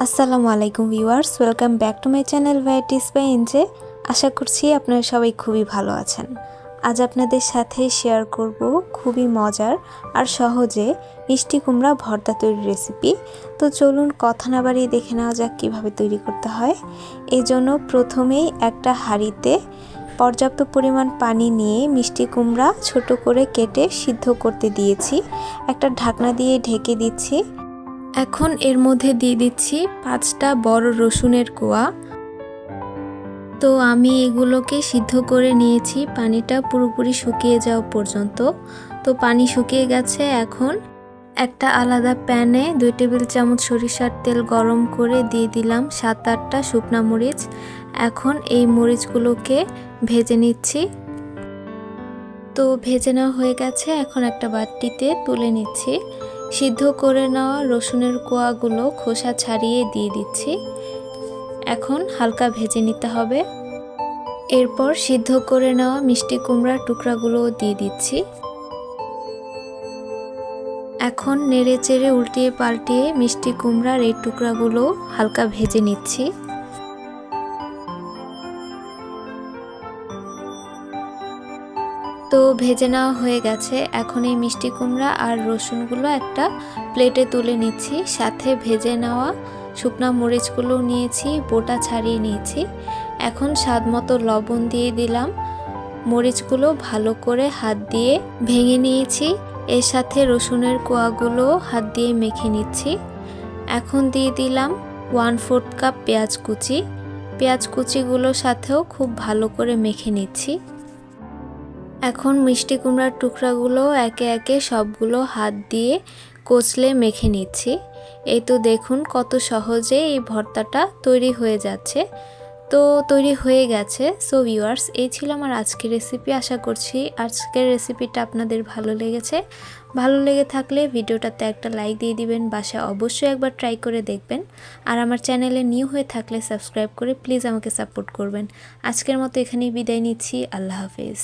আসসালামু আলাইকুম viewers, welcome back to my channel varieties by NJ. আশা করছি আপনারা সবাই খুবই ভালো আছেন। আজ আপনাদের সাথে শেয়ার করব খুবই মজার আর সহজে মিষ্টি কুমড়া ভর্তা তৈরির রেসিপি। তো চলুন কথা না বাড়িয়ে দেখে নেওয়া যাক কীভাবে তৈরি করতে হয়। এই জন্য প্রথমেই একটা হাঁড়িতে পর্যাপ্ত পরিমাণ পানি নিয়ে মিষ্টি কুমড়া ছোট করে কেটে সিদ্ধ করতে দিয়েছি। একটা ঢাকনা দিয়ে ঢেকে দিচ্ছি। এখন এর মধ্যে দিয়ে দিচ্ছি 5টা বড় রসুনের কোয়া। তো আমি এগুলোকে সিদ্ধ করে নিয়েছি পানিটা পুরোপুরি শুকিয়ে যাওয়া পর্যন্ত। তো পানি শুকিয়ে গেছে। এখন একটা আলাদা প্যানে 2 টেবিল চামচ সরিষার তেল গরম করে দিয়ে দিলাম 7-8টা শুকনা মরিচ। এখন এই মরিচগুলোকে ভেজে নিচ্ছি। তো ভেজে নেওয়া হয়ে গেছে। এখন একটা বাটিতে তুলে নিচ্ছি। সিদ্ধ করে নেওয়া রসুনের কোয়াগুলো খোসা ছাড়িয়ে দিয়ে দিচ্ছি। এখন হালকা ভেজে নিতে হবে। এরপর সিদ্ধ করে নেওয়া মিষ্টি কুমড়ার টুকরাগুলো দিয়ে দিচ্ছি। এখন নেড়ে চেড়ে উল্টিয়ে পাল্টিয়ে মিষ্টি কুমড়ার এই টুকরাগুলো হালকা ভেজে নিচ্ছি। তো ভেজে নেওয়া হয়ে গেছে। এখন এই মিষ্টি কুমড়া আর রসুনগুলো একটা প্লেটে তুলে নিচ্ছি। সাথে ভেজে নেওয়া শুকনা মরিচগুলো নিয়েছি, বোটা ছাড়িয়ে নিয়েছি। এখন স্বাদ মতো লবণ দিয়ে দিলাম। মরিচগুলো ভালো করে হাত দিয়ে ভেঙে নিয়েছি। এর সাথে রসুনের কোয়াগুলো হাত দিয়ে মেখে নিচ্ছি। এখন দিয়ে দিলাম 1/4 কাপ পেঁয়াজ কুচি। পেঁয়াজ কুচিগুলোর সাথেও খুব ভালো করে মেখে নিচ্ছি। এখন মিষ্টি কুমড়ার টুকরাগুলো একে একে সবগুলো হাত দিয়ে কচলে মেখে নিচ্ছি। এই তো দেখুন কত সহজে এই ভর্তাটা তৈরি হয়ে যাচ্ছে। তো তৈরি হয়ে গেছে। সো ভিউয়ার্স, এই ছিল আমার আজকের রেসিপি। আশা করছি আজকের রেসিপিটা আপনাদের ভালো লেগেছে। ভালো লেগে থাকলে ভিডিওটাতে একটা লাইক দিয়ে দিবেন। বাসায় অবশ্যই একবার ট্রাই করে দেখবেন। আর আমার চ্যানেলে নিউ হয়ে থাকলে সাবস্ক্রাইব করে প্লিজ আমাকে সাপোর্ট করবেন। আজকের মতো এখানেই বিদায় নিচ্ছি। আল্লাহ হাফেজ।